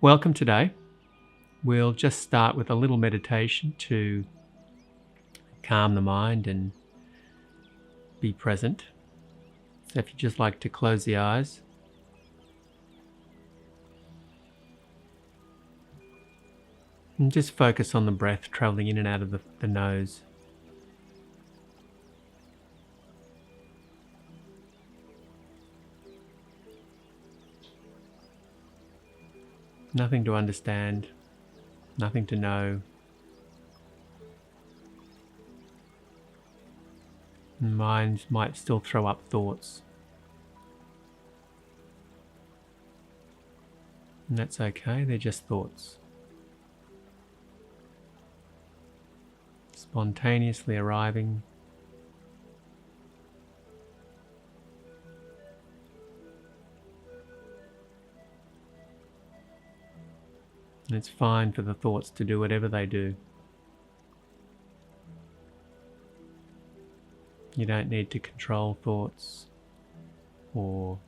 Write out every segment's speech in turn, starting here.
Welcome today. We'll just start with a little meditation to calm the mind and be present. So if you just like to close the eyes, and just focus on the breath traveling in and out of the nose. Nothing to understand, nothing to know. Mind might still throw up thoughts. And that's okay, they're just thoughts. Spontaneously arriving. And it's fine for the thoughts to do whatever they do. You don't need to control thoughts or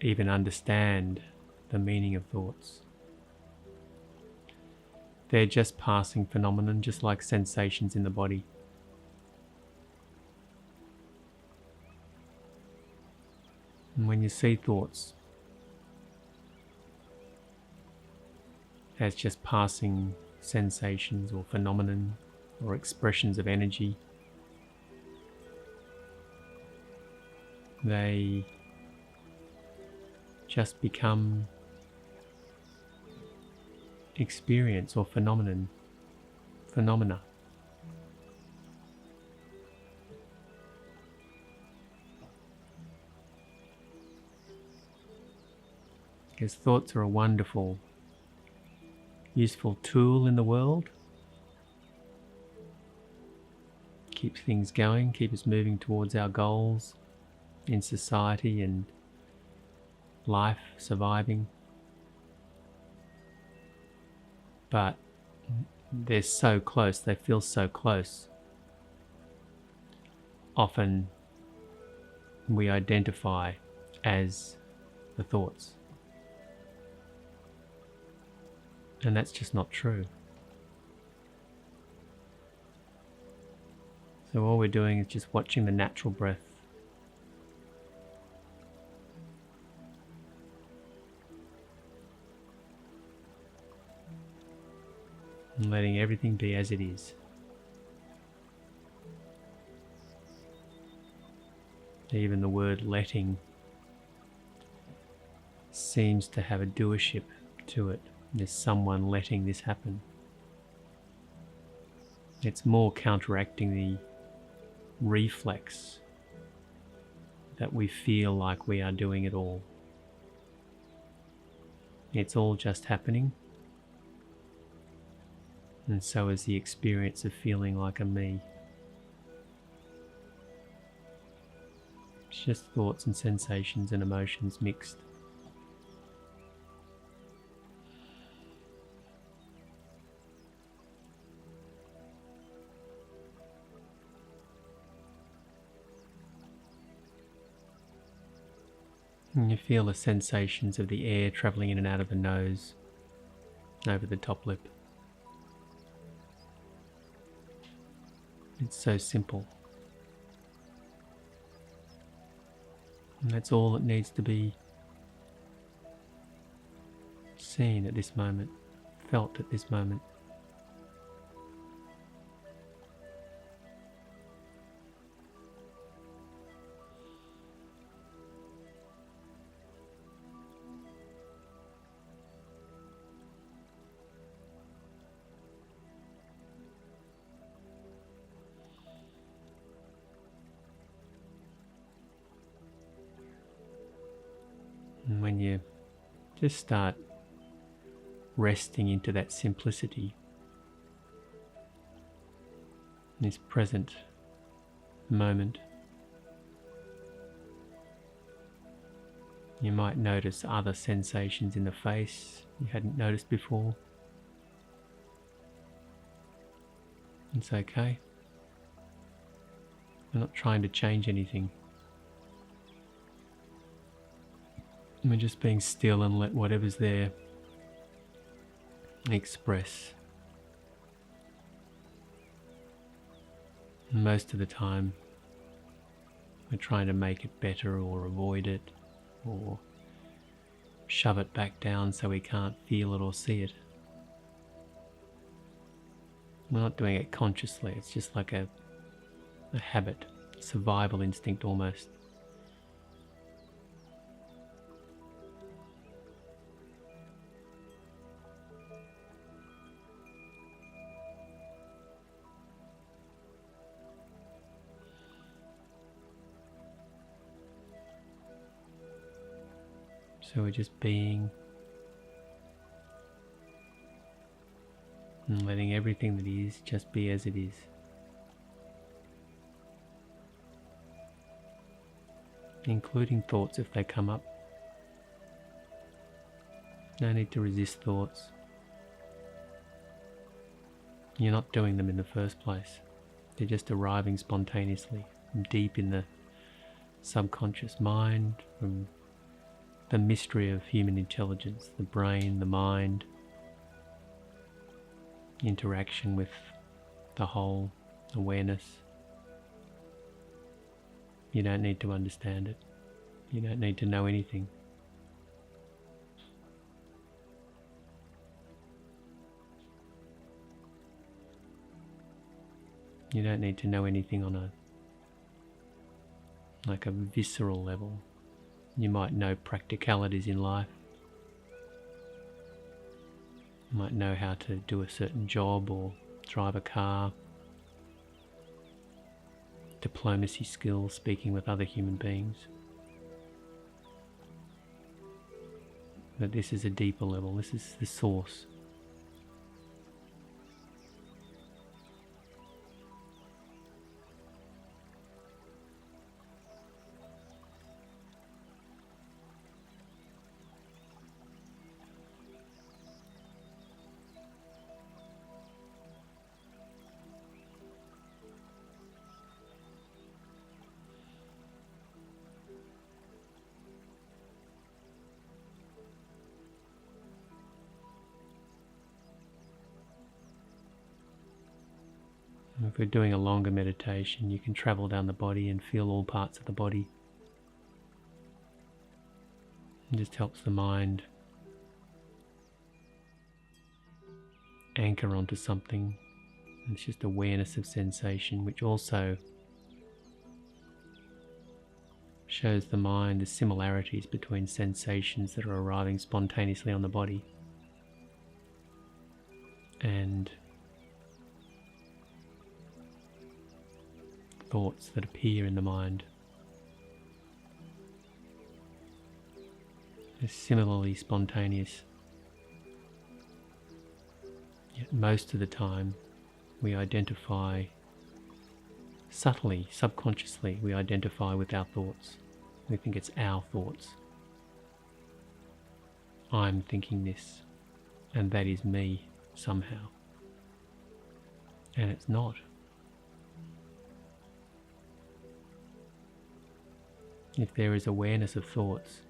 even understand the meaning of thoughts. They're just passing phenomenon, just like sensations in the body. And when you see thoughts as just passing sensations or phenomenon or expressions of energy, they just become experience or phenomena. Because thoughts are a wonderful, useful tool in the world. Keeps things going, keep us moving towards our goals in society and life, surviving. But they're so close, they feel so close. Often we identify as the thoughts. And that's just not true. So all we're doing is just watching the natural breath. And letting everything be as it is. Even the word letting seems to have a doership to it. There's someone letting this happen. It's more counteracting the reflex that we feel like we are doing it all. It's all just happening. And so is the experience of feeling like a me. It's just thoughts and sensations and emotions mixed. And you feel the sensations of the air travelling in and out of the nose, over the top lip. It's so simple. And that's all that needs to be seen at this moment, felt at this moment. And when you just start resting into that simplicity, this present moment, you might notice other sensations in the face you hadn't noticed before. It's okay. We're not trying to change anything. We're just being still and let whatever's there express. Most of the time, we're trying to make it better or avoid it or shove it back down so we can't feel it or see it. We're not doing it consciously, it's just like a habit, survival instinct almost. So we're just being and letting everything that is just be as it is. Including thoughts if they come up. No need to resist thoughts. You're not doing them in the first place. They're just arriving spontaneously from deep in the subconscious mind, from the mystery of human intelligence, the brain, the mind, interaction with the whole, awareness. You don't need to understand it. You don't need to know anything. You don't need to know anything on a visceral level. You might know practicalities in life. You might know how to do a certain job or drive a car. Diplomacy skills, speaking with other human beings. But this is a deeper level. This is the source. If we're doing a longer meditation, you can travel down the body and feel all parts of the body. It just helps the mind anchor onto something. It's just awareness of sensation, which also shows the mind the similarities between sensations that are arriving spontaneously on the body and thoughts that appear in the mind. They're similarly spontaneous. Yet most of the time we identify subtly, subconsciously, we identify with our thoughts. We think it's our thoughts. I'm thinking this, and that is me somehow. And it's not. If there is awareness of thoughts,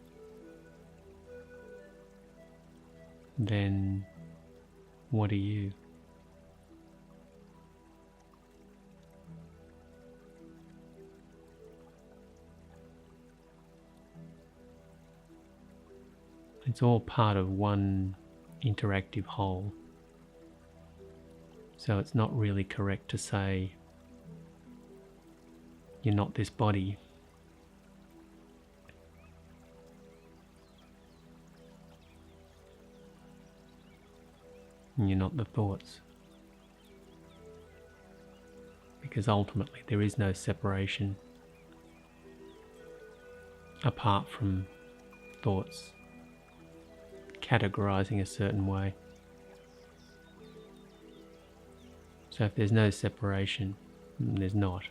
then what are you? It's all part of one interactive whole. So it's not really correct to say you're not this body. And you're not the thoughts. Because ultimately there is no separation apart from thoughts categorizing a certain way. So if there's no separation, there's not,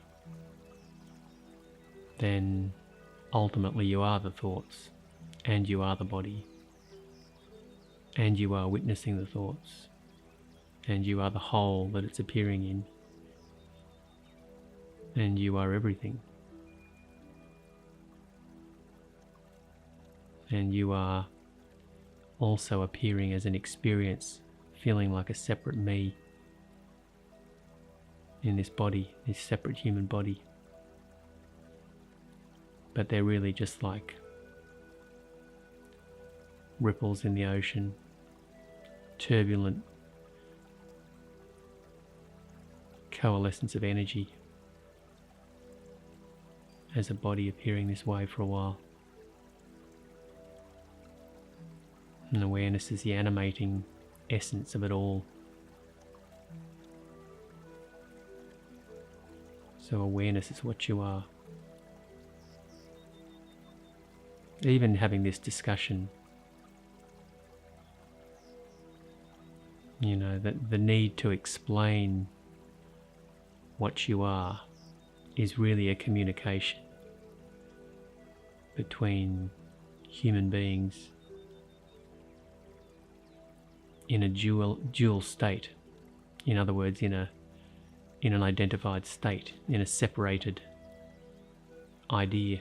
then ultimately you are the thoughts, and you are the body, and you are witnessing the thoughts, and you are the whole that it's appearing in, and you are everything. and you are also appearing as an experience, feeling like a separate me in this body, this separate human body. But they're really just like ripples in the ocean, turbulent coalescence of energy as a body appearing this way for a while. And awareness is the animating essence of it all. So awareness is what you are. Even having this discussion, that the need to explain what you are is really a communication between human beings in a dual state. In other words, in an identified state, in a separated idea.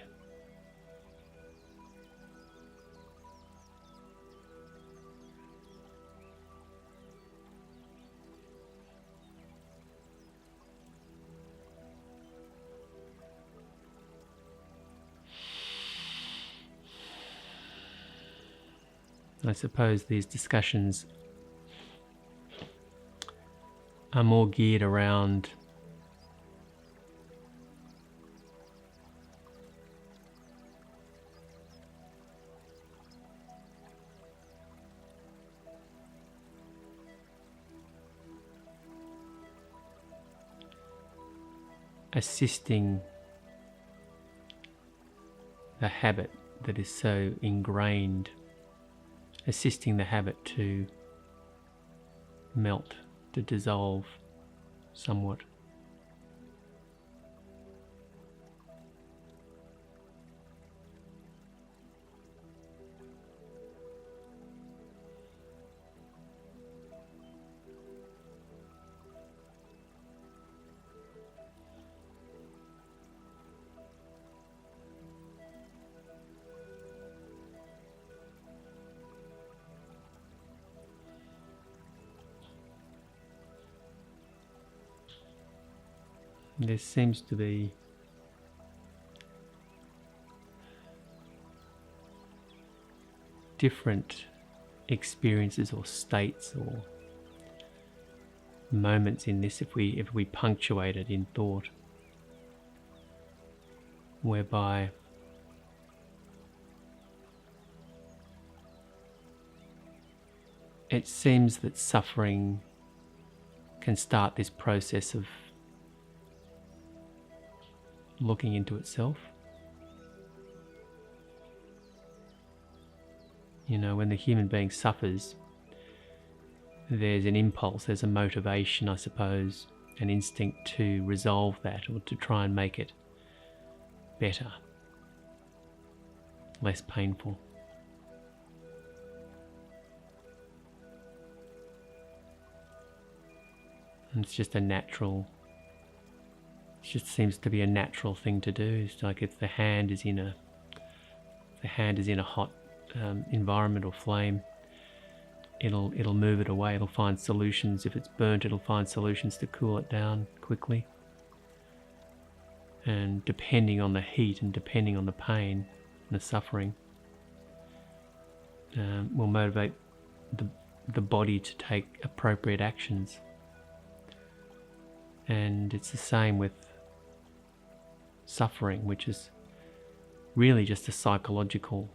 I suppose these discussions are more geared around assisting the habit that is so ingrained, assisting the habit to melt, to dissolve somewhat. There seems to be different experiences or states or moments in this if we punctuate it in thought, whereby it seems that suffering can start this process of looking into itself. When the human being suffers, there's an impulse, there's a motivation, I suppose, an instinct to resolve that or to try and make it better, less painful. And it's just it just seems to be a natural thing to do. It's like if the hand is in a hot environment or flame, it'll move it away. It'll find solutions. If it's burnt, it'll find solutions to cool it down quickly. And depending on the heat and depending on the pain and the suffering, will motivate the body to take appropriate actions. And it's the same with suffering, which is really just a psychological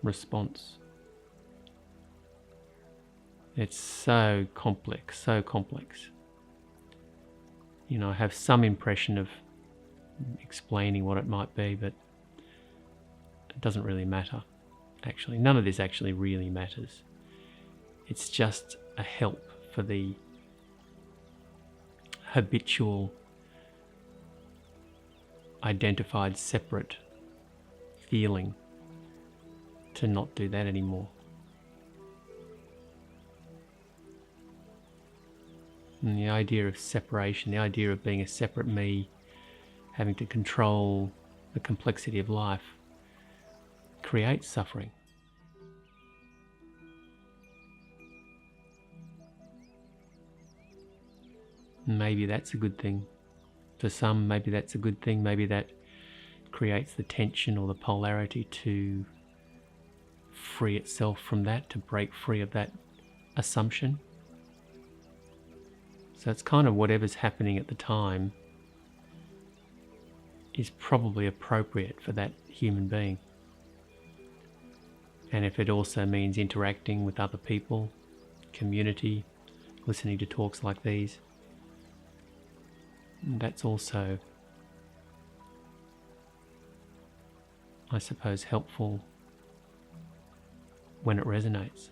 response. It's so complex. I have some impression of explaining what it might be, but it doesn't really matter. Actually, none of this actually really matters. It's just a help for the habitual, identified, separate feeling to not do that anymore. And the idea of separation, the idea of being a separate me, having to control the complexity of life, creates suffering. maybe that's a good thing. For some, maybe that's a good thing. Maybe that creates the tension or the polarity to free itself from that, to break free of that assumption. So it's kind of whatever's happening at the time is probably appropriate for that human being. And if it also means interacting with other people, community, listening to talks like these, that's also, I suppose, helpful when it resonates.